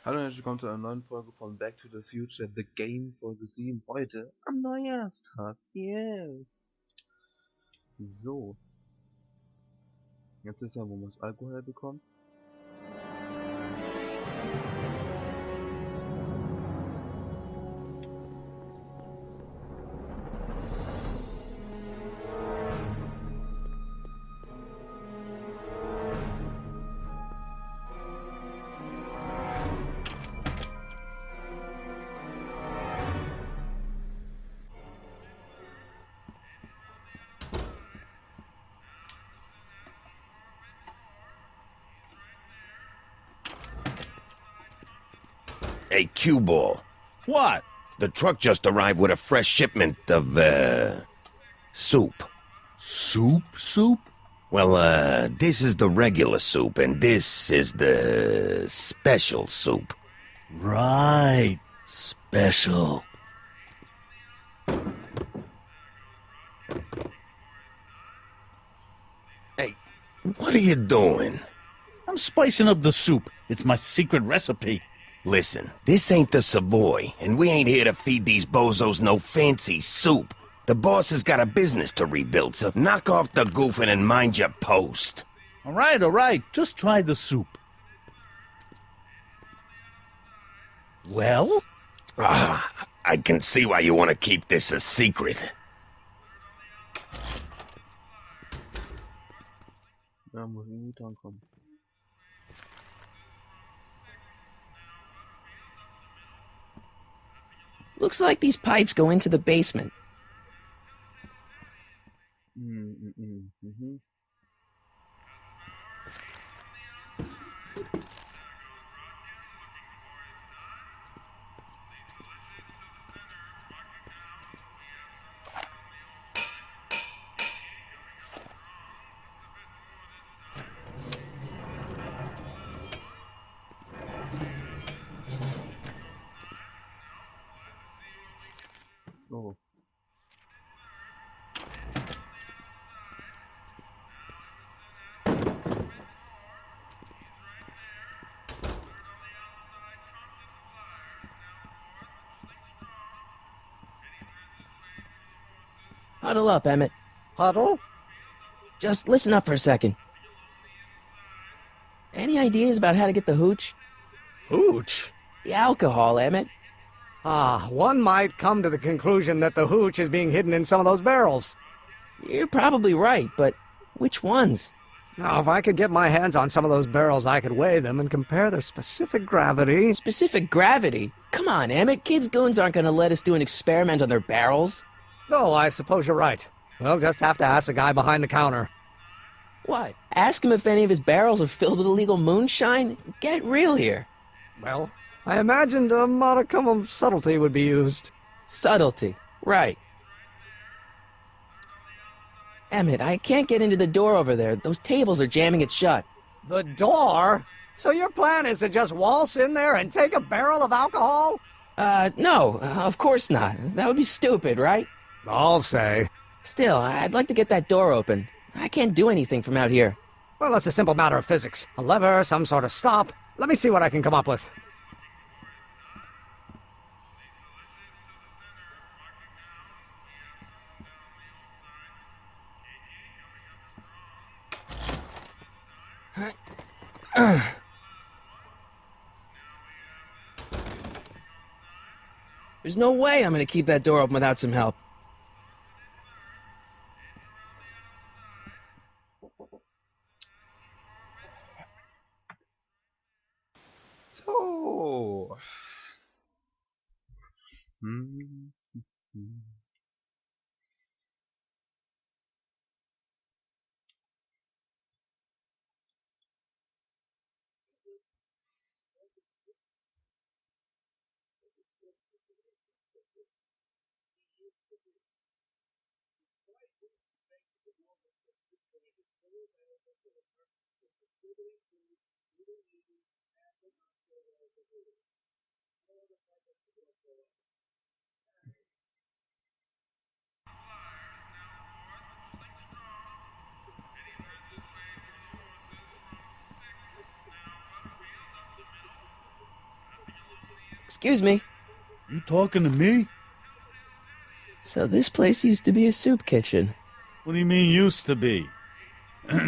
Hallo und herzlich willkommen zu einer neuen Folge von Back to the Future, The Game Folge 7. Heute am Neujahrstag. Yes. So. Jetzt ist ja, wo man das Alkohol bekommt. Hey, Q-Ball. What? The truck just arrived with a fresh shipment of, soup. Soup? Well, this is the regular soup, and this is the special soup. Right. Special. Hey, what are you doing? I'm spicing up the soup. It's my secret recipe. Listen, this ain't the Savoy, and we ain't here to feed these bozos no fancy soup. The boss has got a business to rebuild, so knock off the goofing and mind your post. All right. Just try the soup. Well? I can see why you want to keep this a secret. Ja, muss irgendwie drankommen. Looks like these pipes go into the basement. Oh. Huddle up, Emmett. Huddle? Just listen up for a second. Any ideas about how to get the hooch? Hooch? The alcohol, Emmett. One might come to the conclusion that the hooch is being hidden in some of those barrels. You're probably right, but which ones? Now, if I could get my hands on some of those barrels, I could weigh them and compare their specific gravity. Specific gravity? Come on, Emmett. Kids' goons aren't going to let us do an experiment on their barrels. No, I suppose you're right. We'll just have to ask the guy behind the counter. What? Ask him if any of his barrels are filled with illegal moonshine? Get real here. Well, I imagined a modicum of subtlety would be used. Subtlety. Right. Emmett, I can't get into the door over there. Those tables are jamming it shut. The door? So your plan is to just waltz in there and take a barrel of alcohol? No, of course not. That would be stupid, right? I'll say. Still, I'd like to get that door open. I can't do anything from out here. Well, it's a simple matter of physics. A lever, some sort of stop. Let me see what I can come up with. There's no way I'm gonna keep that door open without some help. So. Hm. Excuse me. You talking to me? So this place used to be a soup kitchen. What do you mean used to be?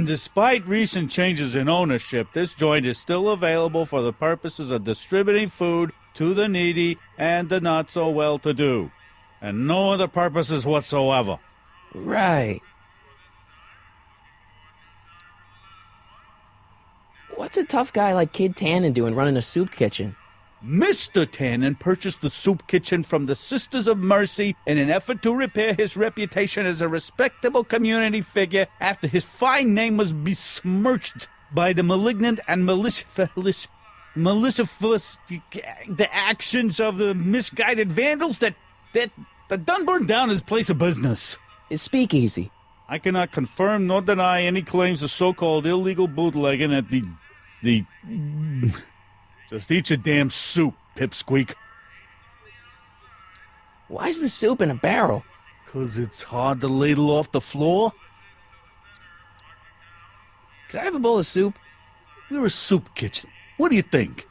Despite recent changes in ownership, this joint is still available for the purposes of distributing food to the needy and the not-so-well-to-do. And no other purposes whatsoever. Right. What's a tough guy like Kid Tannen doing running a soup kitchen? Mr. Tannen purchased the soup kitchen from the Sisters of Mercy in an effort to repair his reputation as a respectable community figure after his fine name was besmirched by the malignant and malicious the actions of the misguided vandals that done burned down his place of business. His speakeasy. I cannot confirm nor deny any claims of so-called illegal bootlegging at the... Just eat your damn soup, pipsqueak. Why's the soup in a barrel? 'Cause it's hard to ladle off the floor? Could I have a bowl of soup? You're a soup kitchen. What do you think?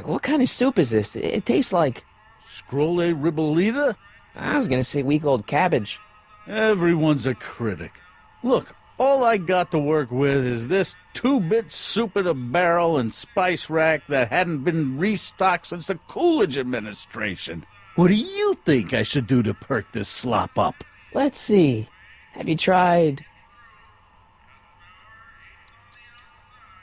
What kind of soup is this? It tastes like... Scrolle Ribolita? I was gonna say week-old cabbage. Everyone's a critic. Look, all I got to work with is this 2-bit soup in a barrel and spice rack that hadn't been restocked since the Coolidge administration. What do you think I should do to perk this slop up? Let's see. Have you tried...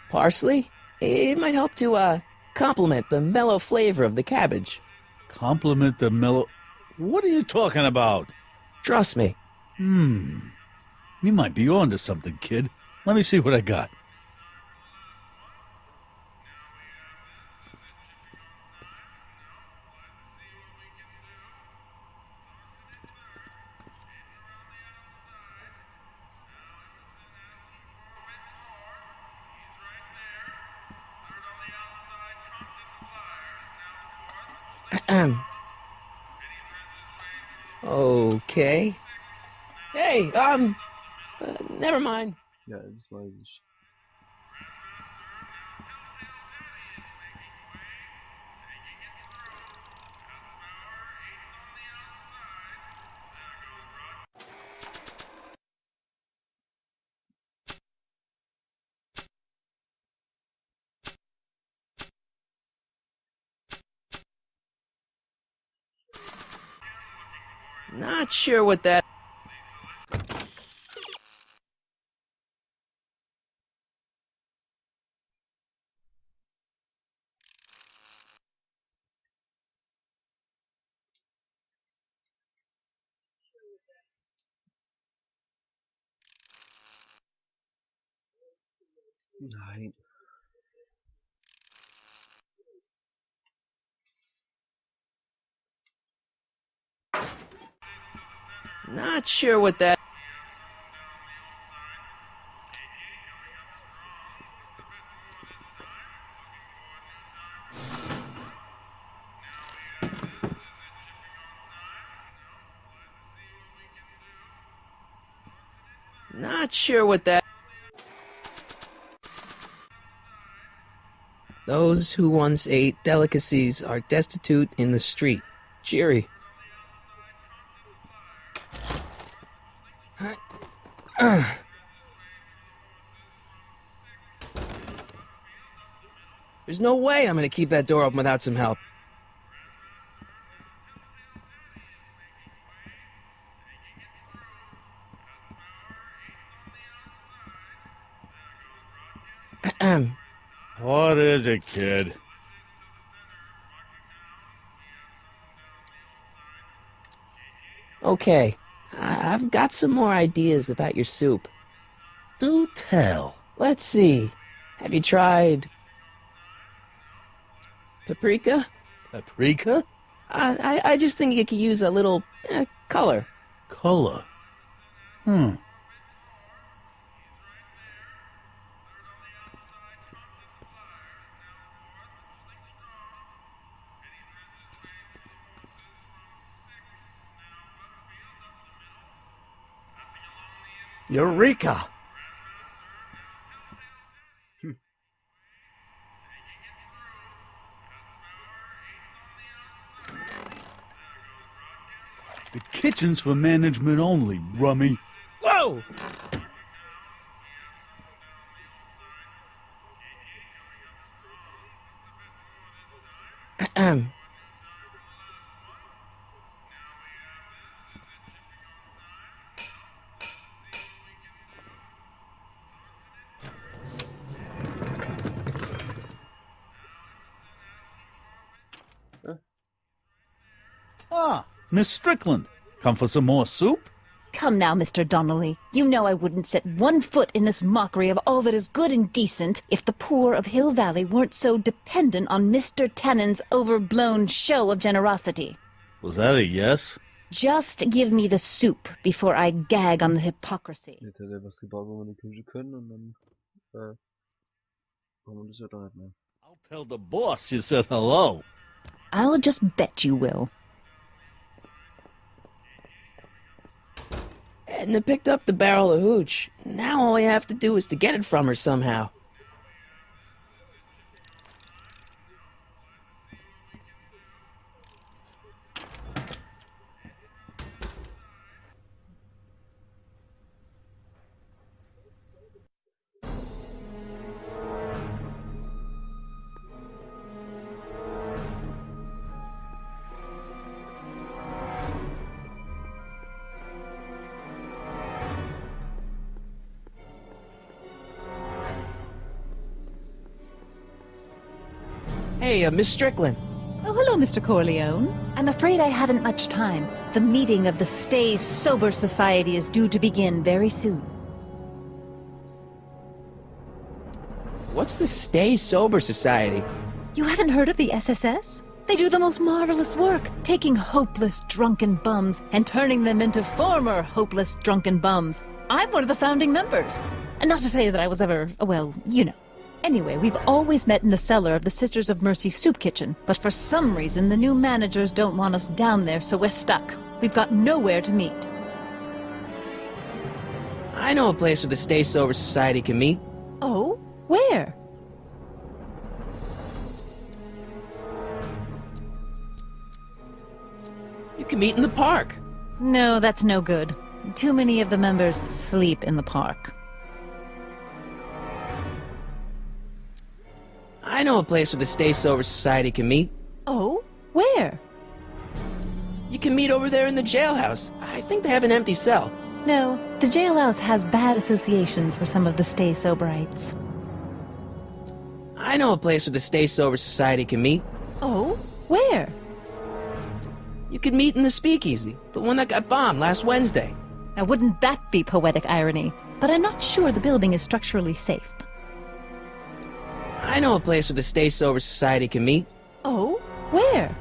parsley? It might help to, complement the mellow flavor of the cabbage. Compliment the mellow... What are you talking about? Trust me. You might be onto something, kid. Let me see what I got. Okay. Hey, never mind. Ja, das weiß ich. Not sure what that... Nein. Not sure what that... Not sure what that... Those who once ate delicacies are destitute in the street. Cheery. There's no way I'm gonna keep that door open without some help. What is it, kid? Okay, I've got some more ideas about your soup. Do tell. Let's see. Have you tried... paprika? Paprika? I just think it could use a little color. Color? Eureka! The kitchen's for management only, rummy. Whoa! Ahem. Ah, Miss Strickland. Come for some more soup? Come now, Mr. Donnelly. You know I wouldn't set one foot in this mockery of all that is good and decent if the poor of Hill Valley weren't so dependent on Mr. Tennant's overblown show of generosity. Was that a yes? Just give me the soup before I gag on the hypocrisy. Jetzt hat er was gebaut, wo wir in die Küche können und dann, brauchen wir das ja doch nicht mehr. I'll tell the boss you said hello. I'll just bet you will. Edna picked up the barrel of hooch. Now all I have to do is to get it from her somehow. Hey, Miss Strickland. Oh, hello, Mr. Corleone. I'm afraid I haven't much time. The meeting of the Stay Sober Society is due to begin very soon. What's the Stay Sober Society? You haven't heard of the SSS? They do the most marvelous work, taking hopeless drunken bums and turning them into former hopeless drunken bums. I'm one of the founding members. And not to say that I was ever, well, you know. Anyway, we've always met in the cellar of the Sisters of Mercy soup kitchen, but for some reason the new managers don't want us down there, so we're stuck. We've got nowhere to meet. I know a place where the Stay Sober Society can meet. Oh? Where? You can meet in the park. No, that's no good. Too many of the members sleep in the park. I know a place where the Stay Sober Society can meet. Oh? Where? You can meet over there in the jailhouse. I think they have an empty cell. No, the jailhouse has bad associations for some of the Stay Soberites. I know a place where the Stay Sober Society can meet. Oh? Where? You can meet in the Speakeasy, the one that got bombed last Wednesday. Now, wouldn't that be poetic irony? But I'm not sure the building is structurally safe. I know a place where the Stay Sober Society can meet. Oh? Where?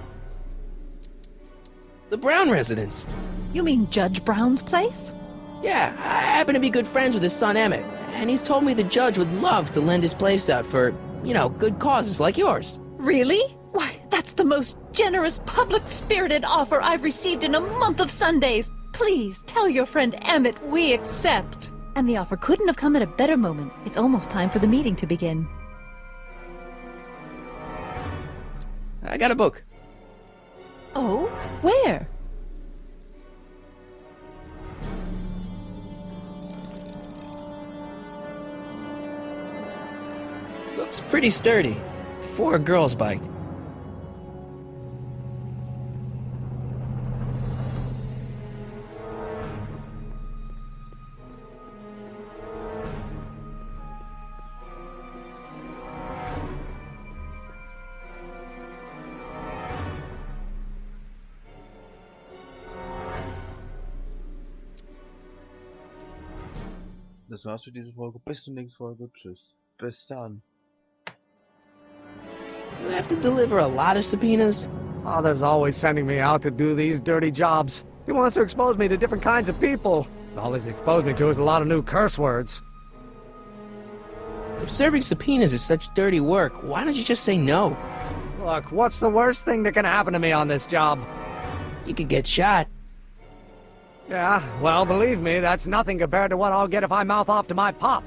The Brown residence. You mean Judge Brown's place? Yeah, I happen to be good friends with his son Emmett, and he's told me the judge would love to lend his place out for, you know, good causes like yours. Really? Why, that's the most generous, public-spirited offer I've received in a month of Sundays. Please, tell your friend Emmett we accept. And the offer couldn't have come at a better moment. It's almost time for the meeting to begin. I got a book. Oh? Where? Looks pretty sturdy. For a girl's bike. Das war's für diese Folge. Bis zur nächsten Folge. Tschüss. Bis dann. You have to deliver a lot of subpoenas? Father's always sending me out to do these dirty jobs. He wants to expose me to different kinds of people. All he's exposed me to is a lot of new curse words. If serving subpoenas is such dirty work, why don't you just say no? Look, what's the worst thing that can happen to me on this job? You could get shot. Yeah, well, believe me, that's nothing compared to what I'll get if I mouth off to my pop.